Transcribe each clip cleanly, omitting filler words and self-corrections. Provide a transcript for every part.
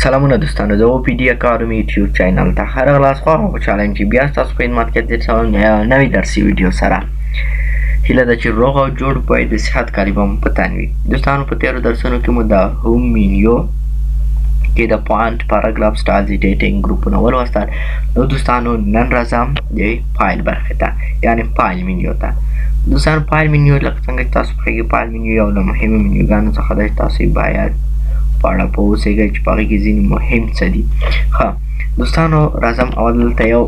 سلامونه دوستانو، زه پی ډي اکاډمي یوټیوب چینل ته هر غلاس خواږه خوشحاله یم چې بیا ستاسو په خدمت کې درته نوې درسي ویډیو سره هیله ده چې روغ او جوړ پوهې د صحت کاري به مو په تن وي. دوستانو په تېرو درسونو کې مو د هوم مینیو کې د پوینټ پاراګراف سټایلز ایډیټینګ ګروپونه ولوستل. نو دوستانو نن راځم د فایل برخې ته، یعنې فایل مینیو ته. دوستانو فایل مینیو لکه څنګه چې تاسو پوهېږئ فایل مینیو یو له مهمو مینیوګانو څخه ده چې تاسو یې باید په اړه پوه اوسئ چې په هغې کې ځینې مهم څه دي. ښه دوستانو راځم اول دلته یو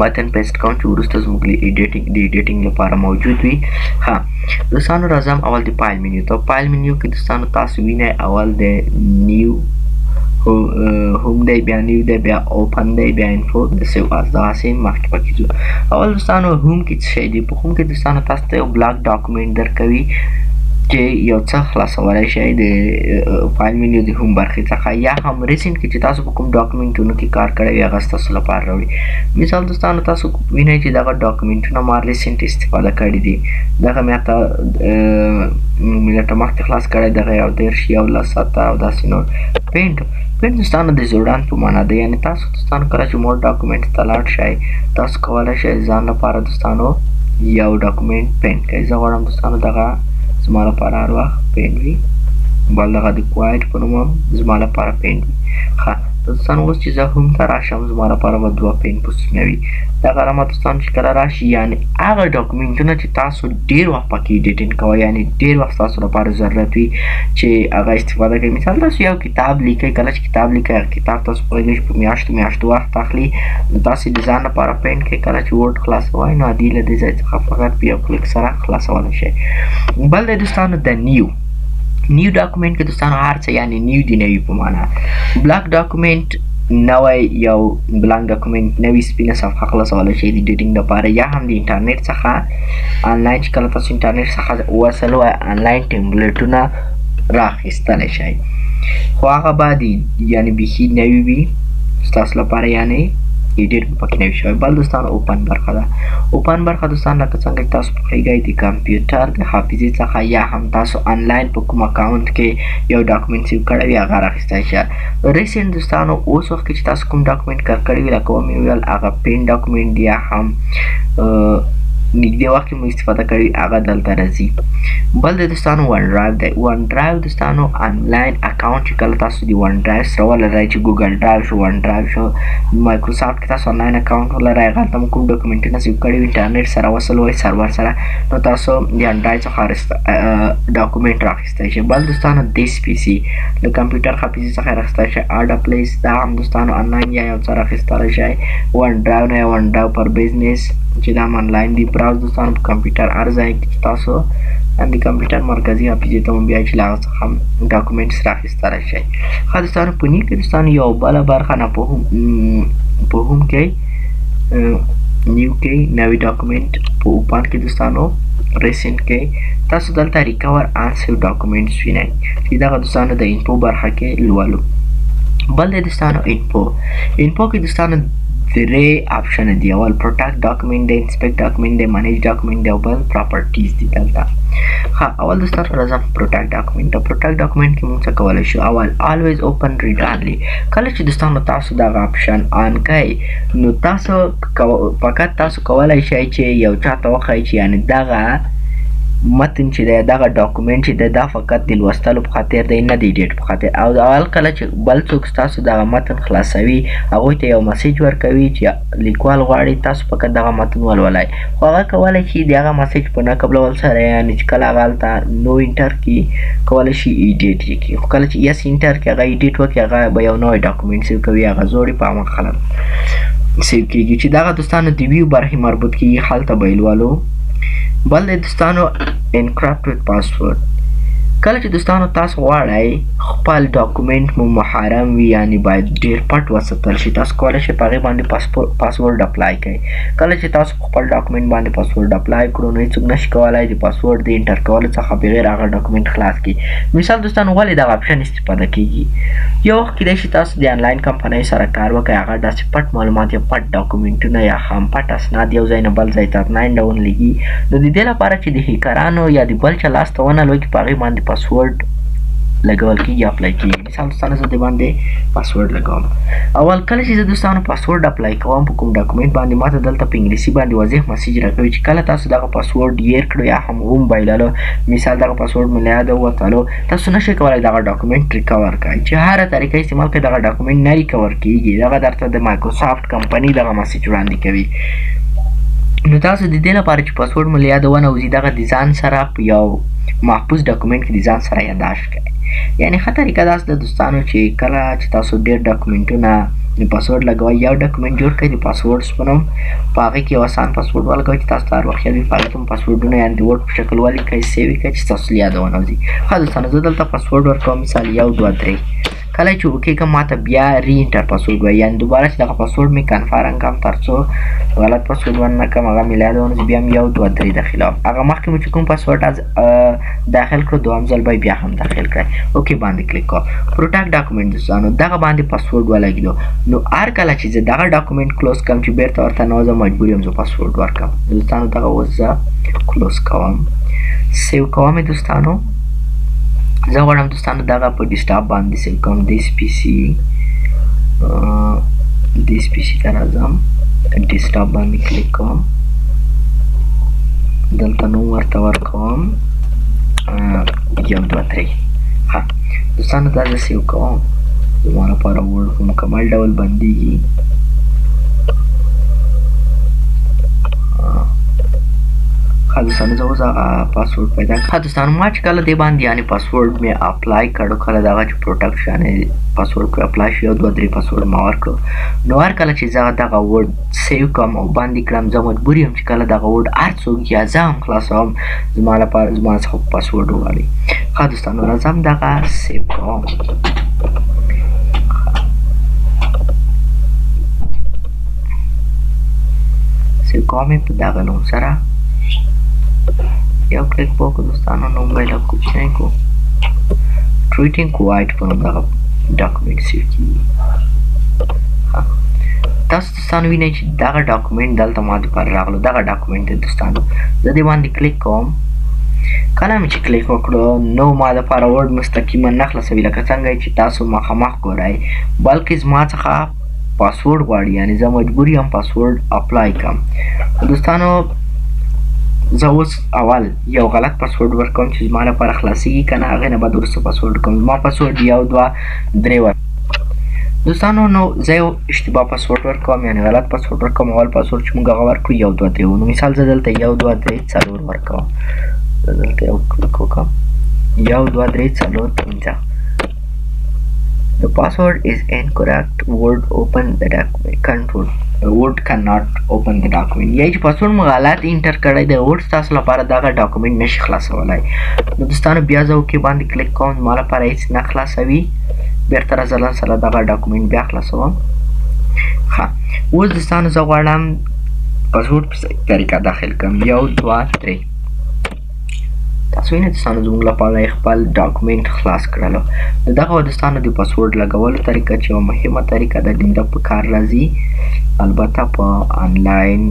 متن پیسټ کوم چې وروسته زموږ د ایډیټینګ لپاره موجود وي. ښه دوستانو راځم اول د فایل مینیو ته. فایل مینیو کې دوستانو تاسو وینئ اول د نیو هوم دی، بیا نیو دی، بیا اوپن دی، بیا انفو د سیو اس دغسې مخکې پکې ځو. اول دوستانو هوم کې څه شی دی؟ په هوم کې دوستانو تاسو ته یو بلاک ډاکومنټ درکوي چې یو څه خلاصولی شئ د فایل مینیو د هوم برخې څخه، یا هم ریسنټ کې چې تاسو په کوم ډاکومنټونو کې کار کړی وي هغه ستاسو لپاره راوړي. مثال دوستانو تاسو وینئ چې دغه ډاکومنټونه ما ریسنټ استفاده کړي دي. دغه مې ته مخکې خلاص کړی، دغه 10 11 7 او داسې نور. پینټ دوستانو د ځوړند په معنا دی، یعنې تاسو دوستانو کله چې مور ډاکومنټ ته لاړ شئ تاسو کولی شئ ځان لپاره دوستانو یو ډاکومنټ پینټ کړئ. زه غواړم دوستانو دغه زما لپاره هر وخت پینټ وي، بل دغه د کوایټ په نوم هم زما لپاره پینټ وي. ښه دوستانو اوس چې زه هم ته راشم زما لپاره به 2 پین پوسټونه وي. دغه رمه دوستانو چې کله راشي یعنې هغه ډاکومنټونه چې تاسو ډېر وخت پکې ایډیټینګ کوئ، یعنې ډېر وخت ستاسو لپاره ضرورت وي چې هغه استفاده کوئ. مثال تاسو یو کتاب لیکئ، کله چې کتاب لیکئ هغه کتاب تاسو پوهېږئ چې په میاشتو وخت اخلي، نو تاسو د ځان لپاره پینټ کړئ. کله چې ورډ خلاصوئ نو عادي له دې ځای څخه فقط په یو کلیک سره خلاصولی شئ. بل دی دوستانو د نیو ډاکومنټ کې دوستانو هر څه یعنې نیو دی، نوي په معنا. بلاک ډاکومنټ نوی یو بلانک ډاکومنټ نوي سپینه صفحه خلاصولی شئ د ایډیټینګ لپاره، یا هم د انټرنیټ څخه آنلاین چې کله تاسو انټرنیټ څخه وصل وای آنلاین ټمپلیټونه رااخیستلی شئ، خو هغه به یعنې بیخي نوي وي ستاسو لپاره، یعنې ایډیټ به پکې نوي شوی. بل دوستانو اوپن برخه ده. اوپن برخه دوستانو لکه څنګه چې تاسو پوهېږئ د کمپیوټر د حافظې څخه، یا هم تاسو آنلاین په کوم اکاونټ کې یو ډاکومنټ سیو کړی وي هغه رااخیستی شئ. ریسنټ دوستانو اوس وخت کې چې تاسو کوم ډاکومنټ کار کړی وي لکه ومې ویل هغه پین ډاکومنټ یا هم نږدې وخت کې مو استفاده کړي هغه دلته راځي. بل د دوستانو ون ډرایو دی. ون ډرایو دوستانو آنلاین اکاونټ چې کله تاسو د ون ډرایو سره ولرئ چې ګوګل ډرایو شو، ون ډرایو شو، مایکروسافټ کې تاسو آنلاین اکاونټ ولرئ، هغلته مو کوم ډاکومنټونه سیو کړي وي انټرنیټ سره وصل وي سرور سره، نو تاسو د ون ډرایو څخه ډاکومنټ رااخیستی شئ. بل دوستانو دیس پي سي له کمپیوټر حافظې څخه یې رااخیستی شئ. اډا پلیس دا هم دوستانو آنلاین یا یو څه رااخیستلی شئ. ون ډرایو نه ون ډرایو پر بزنس چې دا هم آنلاین دی. براوز دوستانو په کمپیوټر هر ځای کې چې تاسو د کمپیوټر مرکزي حافظې ته مو بیایئ چې له هغه څخه هم ډاکومنټس رااخیستلی شئ. ښه دوستانو په نیو کې دوستانو یو بله برخه نه په هوم کې نیو کې نوي ډاکومنټ، په اوپن کې دوستانو ریسنټ کې تاسو دلته ریکور ان سیو ډاکومنټس وینئ چې دغه دوستانو د انفو برخه کې لولو. بل دی دوستانو انفو کې دوستانو 3 آپشن دي. اول پروټیکټ ډاکومنټ دی، انسپیکټ ډاکومنټ دی، منیج ډاکومنټ دی او بل پراپرټیز دي دلته. ښه اول دوستانو راځم پروټیکټ ډاکومنټ ته. پروټیکټ ډاکومنټ کې موږ څه کولی شو؟ اول آلویز اوپن ریډ اونلی. کله چې دوستانو تاسو دغه آپشن آن کړئ نو تاسو فقط تاسو کولی شئ چې یو چا ته وښایئ چې یعنې دغه متن چې دی دغه ډاکومنټ چې دی دا فقط د لوستلو په خاطر دی، نه د ایډیټ په خاطر. او اول کله چې بل څوک ستاسو دغه متن خلاصوي هغوی ته یو مسیج ورکوي چې لیکوال غواړي تاسو فقط دغه متن ولولئ، خو هغه کولی شي د هغه مسیج په نه قبلولو سره یعنې چې کله هغه هلته نو انټر کړي کولی شي ایډیټ یې کړي، خو کله چې یس انټر کړي هغه ایډیټ وکړي هغه به یو نوی ډاکومنټ سیو کوي، هغه زوړې په هماغه خلک سیو کېږي چې دغه دوستانو د ویو برخې مربوط کېږي، هلته به یې لولو. بل دی دوستانو انکرپټ وذ پاسورډ. کله چې دوستانو تاسو غواړئ خپل ډاکومنټ مو محرم وي یعنې باید ډېر پټ وساتل شي، تاسو کولی شئ په هغې باندې پاسورډ اپلای کړئ. کله چې تاسو په خپل ډاکومنټ باندې پاسورډ اپلای کړو نو هېڅوک نشي کولی د پاسورډ د انټر کولو څخه بغیر هغه ډاکومنټ خلاص کړي. مثال دوستانو ولې دغه آپشن استفاده کېږي؟ یو وخت کیدای شي تاسو د آنلاین کمپنۍ سره کار وکړئ، هغه داسې پټ معلومات یا پټ ډاکومنټونه یا هم پټ اسناد یو ځای نه بل ځای ته آنلاین ډول لېږي، نو د دې لپاره چې د هیکرانو یا د بل چا لاس ته ونه لوېږي په هغې باندې پاسورډ لګول کېږي اپلای کېږي. مثال دوستانو زه د باندې پاسورډ لګوم. اول کله چې زه دوستانو پاسورډ اپلای کوم په کوم ډاکومنټ باندې ماته دلته په انګلیسي باندې واضح مسیج راکوي چې کله تاسو دغه پاسورډ هیر کړو یا هم وموبایللو مثال دغه پاسورډ مو له یاده ووتلو تاسو نشئ کولی دغه ډاکومنټ ریکور کړئ چې هره طریقه استعمال کړئ دغه ډاکومنټ نه ریکور کېږي. دغه درته د مایکروسافټ کمپنۍ دغه مسیج وړاندې کوي. نو تاسو د دې لپاره چې پاسورډ مو له یاده ونوځي دغه د ځان سره په یو محفوظ ډاکومنټ کې د ځان سره یادداشت کړئ. یعنې ښه طریقه داسې ده دوستانو چې کله چې تاسو ډېر ډاکومنټونه د پاسورډ لګوئ یو ډاکومنټ جوړ کړئ د پاسورډز په نوم په هغې کې یو اسان پاسورډ ولګوئ چې تاسو ته هر وخت یاد وي. په هغې کې مو پاسورډونه یعنې د ورډ په شکل ولیکئ سیو یې کړئ چې ستاسو له یاده ونوځي. ښه دوستانو زه دلته پاسورډ ورکوم مثال 1 2 3 کله چې اوکې کړم ماته بیا ری انټر پاسورډ وایي یعنې دوباره چې دغه پاسورډ مې کنفرم کړم تر څو غلط پاسورډ ونه کړم هغه مې له یاده ونوځي بیا مې 1 2 3 داخلوم. هغه مخکې مو چې کوم پاسورډ داخل کړو دوهم ځل به بیا هم داخل کړئ. اوکې باندې کلیک کوم. پروټیکټ ډاکومنټ دوستانو دغه باندې پاسورډ ولګېدو. نو هر کله چې زه دغه ډاکومنټ کلوز کړم چې بیرته ورته نوځم مجبور یم زه پاسورډ ورکړم. دوستانو دغه اوس زه کلوز کوم سیو کوم دوستانو. زه غواړم دوستانو دغه په ډیسکټاپ باندې سیو کوم. دیس پی سي ته راځم ډیسکټاپ باندې کلیک کوم دلته نوم ورته ورکوم 1 2 3. ښه دوستانو دا زه سیو کوم زما لپاره ورډ په مکمل ډول بندېږي. ښه دوستانو زه اوس هغه پاسورډ پیدا کړم. ښه دوستانو ما چې کله دې باندې یعنې پاسورډ مې اپلای کړو کله دغه چې پروټکټ یعنې پاسورډ پرې اپلای شو 1 2 3 پاسورډ ما ورکړو. نو هر کله چې زه دغه ورډ سیو کړم او باندې کړم زه مجبور یم چې کله دغه ورډ هر څوک یا زه هم خلاصوم زما څخه پاسورډ وغواړي. ښه دوستانو راځم دغه سیو کوم. سیو کوم یې په دغه نوم سره یو کلیک په وکړو دوستانو نوم به یې لږ کوچنی کړو ټریټینګ کوایټ په نوم دغه ډاکومنټ سیو کېږي. تاسو دوستانو وینئ چې دغه ډاکومنټ دلته ما دپاره راغلو دغه ډاکومنټ دی دوستانو. زه دې باندې کلیک کوم. کله مې چې کلیک وکړو نو ما دپاره ورډ مستقیما نه خلاصوي لکه څنګه چې تاسو مخامخ ګورئ بلکې زما څخه پاسورډ غواړي یعنې زه مجبور یم پاسورډ اپلای کړم. دوستانو زه اوس اول یو غلط پاسورډ ورکوم چې زما لپاره خلاصېږي که نه هغې نه بعد وروسته پاسورډ کوم. زما پاسورډ 1 2 3 دوستانو. نو زه یو اشتباه پاسورډ ورکوم یعنې غلط پاسورډ ورکوم. اول پاسورډ چې موږ هغه ورکړو 1 2 3 نو مثال زه دلته 1 2 3 4 ورکوم. زه دلته یو کلیک وکړم 1 2 3 4 5. The password is incorrect. Word open the document. Control. Word cannot open the document. یا چې پاسورډ مو غلط انټر کړی دی ورډ ستاسو لپاره دغه ډاکومنټ نشي خلاصولی. نو دوستانو بیا زه اوکې باندې کلیک کوم زما لپاره هېڅ نه خلاصوي. بیرته راځم سره دغه ډاکومنټ بیا خلاصوم. ښه اوس دوستانو زه غواړم پاسورډ په صحیح طریقه داخل کړم 1 2 3. تاسو وینئ دوستانو زموږ لپاره خپل ډاکومنټ خلاص کړلو. نو دغه دوستانو د پاسورډ لګولو طریقه چې یوه مهمه طریقه ده ډېره په کار راځي البته په آنلاین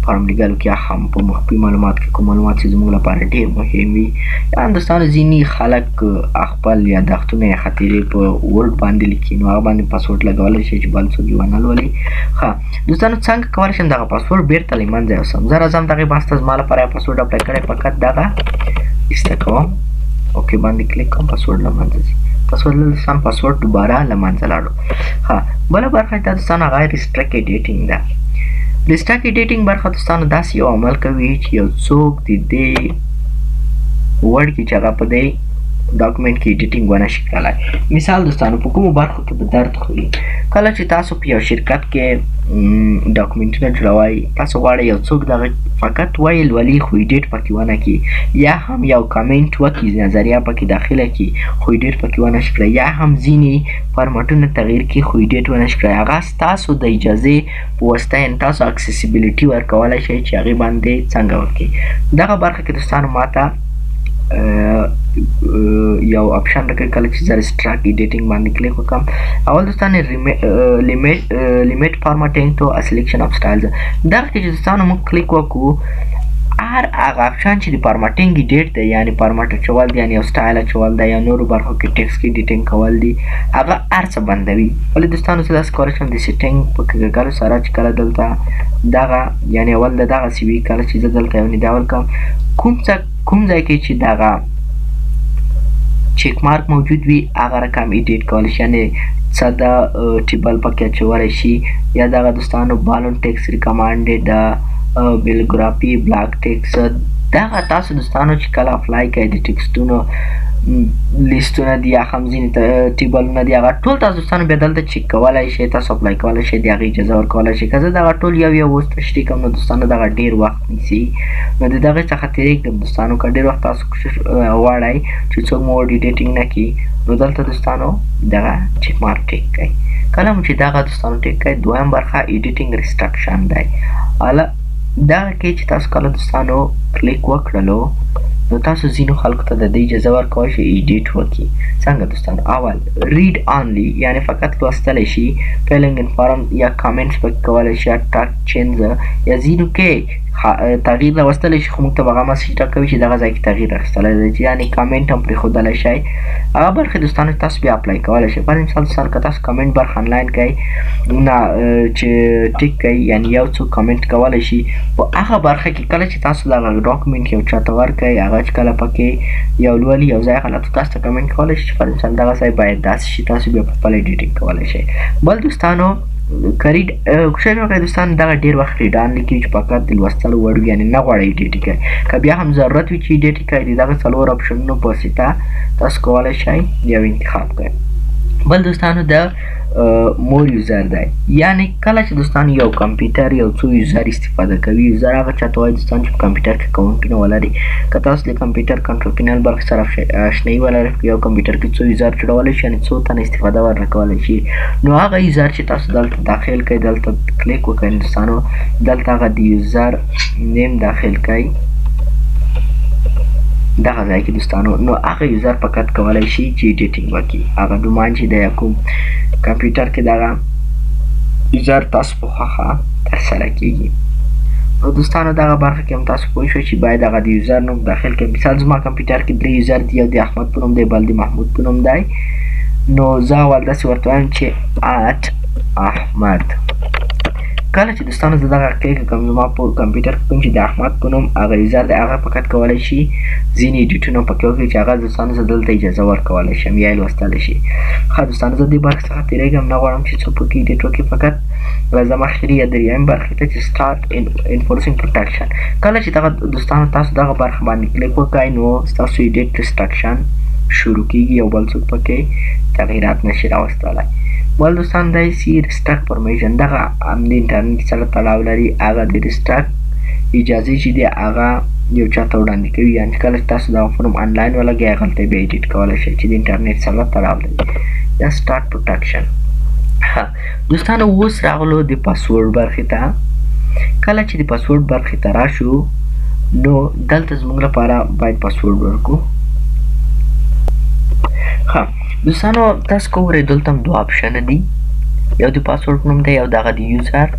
فارم لیږلو کې هم په مخفي معلومات کې کوم معلومات چې زموږ لپاره ډېر مهم وي یا دوستانو ځینې خلک خپل یادښتونه یا خاطرې په ورډ باندې لیکي نو هغه باندې پاسورډ لګولی شي چې بل څوک یې ونه لولي. ښه دوستانو څنګه کولی شم دغه پاسورډ بیرته له منځه یوسم. زه راځم دغې بحث ته زما لپاره یو پاسورډ اپلای کړی فقط دغه ایسته کوم. اوکې باندې کلیک کوم پاسورډ له منځه ځي. پاسورډ دوستان پاسورډ دوباره له منځه لاړو. ښه بله برخه دا دوستانو هغه ریسټرک ایډیټینګ ده. ریسټرک ایډیټینګ برخه دوستانو داسې یو عمل کوي چې یو څوک د دې ورډ کې چې هغه په دې ډاکومنټ کې ایډیټینګ ونه شي کړلی. مثال دوستانو په کومو برخو کې به درد خوري کله چې تاسو په یو شرکت کې ډاکومنټونه جوړوئ تاسو غواړئ یو څوک دغه فقط وایي لولي خو ایډیټ پکې ونه کړي یا هم یو کامنټ وکړي نظریه پکې داخله کړي خو ایډیټ پکې ونه شي کړی یا هم ځینې فارمټونه تغییر کړي خو ایډیټ ونه شي کړی. هغه ستاسو د اجازې په واسطه یعنې تاسو اکسیسیبیلیټي ورکولی شئ چې هغې باندې څنګه وکړي. دغه برخه کې دوستانو ماته یو اپشن راکوي کله چې زه ریسټرک ایډیټینګ باندې کلیک وکړم. اول دوستانو لیمیټ فارمټینګ تو سلیکشن اف سټایلز دغه کې چې دوستانو موږ کلیک وکړو هر هغه اپشن چې د فارمټینګ ایډیټ دی یعنی فارمټ اچول دی یعنی یو سټایل اچول دی یا نورو برخو کې ټیکسټ ایډیټینګ کول دي هغه هر څه بندوي. ولې دوستانو زه داسې کولی شم د سیټینګ په کږه سره چې کله دلته دغه یعنی اول د دغه سی وي کله چې زه دلته یو نیدول کوم کوم ځای کې چې دغه چیک مارک موجود وي هغه رقم ایډیټ کولی شي یعنی ساده ټیبل پکې اچولی شي یا دغه دوستانو بالون ټیکس ریکمانډډ بیلګرافي بلاک ټیکس دغه تاسو دوستانو چې کله اپلای کوئ د ټیکسټونو لیستونه دي یا هم ځینې ټیبلونه دي هغه ټول تاسو دوستانو بیا دلته چیک کولی شئ تاسو اپلای کولی شئ د هغې اجازه ورکولی شئ. که زه دغه ټول یو اوس تشریح کړم نو دوستانو دغه ډېر وخت نیسي نو د دغې څخه تېرېږدم دوستانو. که ډېر وخت تاسو غواړئ چې څوک مو ورډ ایډیټینګ نه کړي نو دلته دوستانو دغه چیک مارک ټیک کړئ. کله مو چې دغه دوستانو ټیک کړئ دویم برخه ایډیټینګ ریسټرکشن دی. دغه کې چې تاسو کله دوستانو کلیک وکړلو نو تاسو ځینو خلکو ته د دې اجازه ورکوئ چې ایډیټ وکړي. څنګه دوستانو اول ریډ آنلی یعنی فقط لوستلی شي فیلینګ انفارم یا کامنټس پکې کولی شي یا ټاک چینج یا ځینو کې تغییر راوستلی شي خو موږ ته به هغه مسیج راکوي چې دغه ځای کې تغییر راوستلی دی یعنی کامنټ هم پرېښودلی شئ. هغه برخې دوستانو تاسو بیا اپلای کولی شئ. پر مثال دوستانو که تاسو کامنټ برخه انلاین کوئ نه چې ټیک کوئ یعنی یو څوک کامنټ کولی شي په هغه برخه کې کله چې تاسو دغه ډاکومنټ یو چا ته ورکوئ هغه چې کله پکې یو لولي یو ځای غلطو تاسو ته کامنټ کولی شي چې پر مثال دغه ځای باید داسې شي تاسو بیا په خپله ایډیټینګ کولی شئ. بل دوستانو کوشش وکړئ دوستانو دغه ډېر وخت ریډ آنلی کړي چې فقط د لوستلو وړ وي یعنې نه غواړئ ایډیټ یې کړئ. که بیا هم ضرورت وي چې ایډیټ یې کړئ د دغه څلور اپشنونو په واسطه تاسو کولی شئ یو انتخاب کړئ. بل دوستانو د مور یوزر دی یعنی کله چې دوستانو یو کمپیوټر یو څو یوزر استفاده کوي یوزر هغه چاته وایي دوستانو چې په کمپیوټر کې اکاونټونه ولري. که تاسو د کمپیوټر کنټرول پینل برخې سره اشنایي ولرئ په یو کمپیوټر کې څو یوزر جوړولی شي یعنې څو تنه استفاده ورنه کولی شي نو هغه یوزر چې تاسو دلته داخل کړئ دلته کلیک وکړئ دوستانو دلته هغه د یوزر نیم داخل کړئ دغه ځای کې دوستانو نو هغه یوزر فقط کولی شي چې ایډیټینګ وکړي هغه ډومان چې د کوم کمپیوټر کې دغه یوزر تاسو په خوښه ترسره کیږي. نو دوستانو دغه برخه کې هم تاسو پوه شئ چې باید هغه د یوزر نوم داخل کړئ. مثال زما کمپیوټر کې 3 یوزر دي یو د احمد په نوم دی بل د محمود په نوم دی نو زه اول داسې ورته وایم چې احمد. کله چې دوستانو زه دغه کلیک کوم زما په کمپیوټر کې کوم چې د احمد په نوم هغه یوزر دی هغه فقط کولی شي ځینې ایډیټونه پکې وکړي چې هغه دوستانو زه دلته اجازه ورکولی شم یا یې لوستلی شي. ښه دوستانو زه دې برخې څخه تېرېږم نه غواړم چې څوک پکې ایډیټ وکړي فقط راځم اخري یا درېیم برخې ته چې سټارټ انفورسینګ پروټکشن. کله چې دغه دوستانو تاسو دغه برخه باندې کلیک وکړئ نو ستاسو ایډیټ ریسټرکشن شروع کېږي او بل څوک پکې تغییرات نشي راوستلی. بل دوستان دی سی ریسټرکټ پرمیشن دغه هم د انټرنیټ سره تړاو لري هغه د ریسټرکټ اجازې چې دی هغه یو چا ته وړاندې کوي یعنې کله چې تاسو دغه فورم انلاین ولګئ هغلته بیا ایډیټ کولی شئ چې د انټرنیټ سره تړاو لري. یا سټارټ پروټکشن. دوستانو اوس راغلو د پاسورډ برخې ته. کله چې د پاسورډ برخې ته راشو نو دلته زموږ لپاره باید پاسورډ ورکړو. ښه دوستانو تاسو کوئ دلته هم 2 اپشنه دي یو د پاسورډ په نوم دی یو دغه د یوزر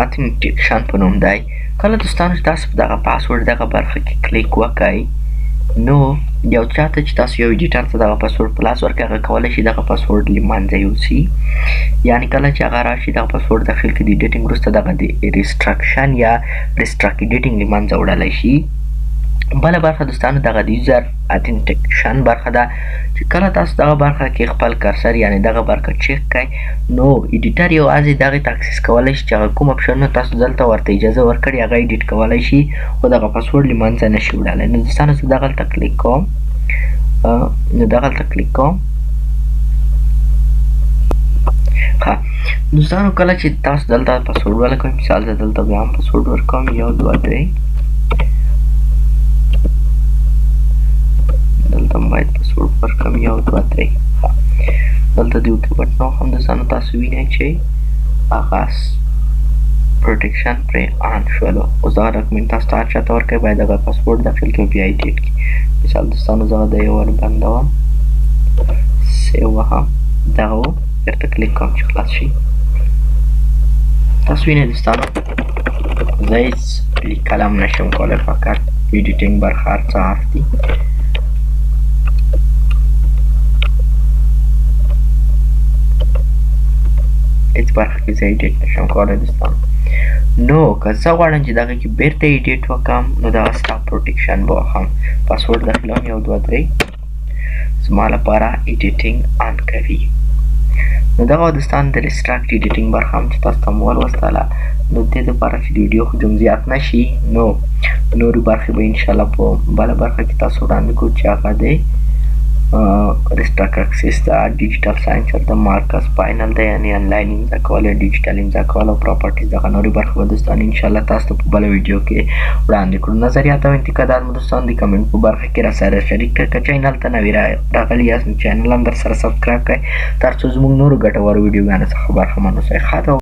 اتنټیکشن په نوم دی. کله دوستانو چې تاسو په دغه پاسورډ دغه برخه کې کلیک وکړئ نو یو چاته چې تاسو یو ایډیټر ته دغه پاسورډ په لاس ورکړئ هغه کولی شي دغه پاسورډ له منځه یوسي یعنې کله چې هغه راشي دغه پاسورډ داخل کړي د ایډیټینګ وروسته دغه د ریسټرکشن یا ریسټرکټ ایډیټینګ له منځه وړلی شي. بله برخه دوستانو دغه د یوزر اتنټیکشن برخه ده چې کله تاسو دغه برخه کې خپل کرسر یعنې دغه برخه چیک کړئ نو ایډیټر یوازې دغې ته اکسس کولی شي چې هغه کوم اپشنونه تاسو دلته ورته اجازه ورکړې هغه ایډیټ کولی شي خو دغه پاسورډ له منځه نشي وړلی. نو دوستانو زه دغلته کلیک کوم ښه دوستانو کله چې تاسو دلته پاسورډ ولګوئ مثال زه دلته بیا هم پاسورډ ورکوم 1 2 3 دلته باید پاسورډ ورکړم 1 2 3 دلته د اوکې بټن هم دوستانو تاسو وینئ چې هغه پروټکشن پرې آن شولو. اوس دغه ډاکومنټ تاسو ته هر چاته ورکوئ باید دغه پاسورډ داخل کړئ بیا ایډیټ کړي. مثال دوستانو زه د یو ور بندوم سیو وهم دغه و بیرته کلیک کوم چې خلاص شي. تاسو وینئ دوستانو زه هېڅ لیکل هم نشم کولی، فقط ایډیټینګ برخه هر څه آف دي. هیڅ برخه کې زه ایډیټ نشم کولی دوستان. نو که زه غواړم چې دغه کې بیرته ایډیټ وکړم نو دغه سټاپ پروټیکشن به وهم، پاسورډ داخلوم 1 2 3 زما لپاره ایډیټینګ آن کوي. نو دغه دوستان د ریسټراکټ ایډیټینګ برخه هم چې تاسو ته مو ولوستله، نو دې دپاره چې د ویډیو حجم زیات نشي نو نورې برخې به انشاءالله په بله برخه کې تاسو وړاندې کړو چې هغه دی ریسټراکټ اکسس ده، ډیجیټل ساینسر ده، مارکس پاینل ده یعنې انلاین امضا کول یا ډیجیټل امضا کول او پراپرټیز. دغه نورې برخې به دوستان انشاءالله تاسو ته په بله ویډیو کې وړاندې کړو. نظریات او انتقادات مو دوستان د کمنټ په برخه کې راسره شریک کړئ. که چینل ته نوي راغلي یاست نو چینل هم در سره سبسکرایب کړئ تر څو زموږ نورو ګټورو ویډیوګانو څخه برخمن اوسئ. ښه ده.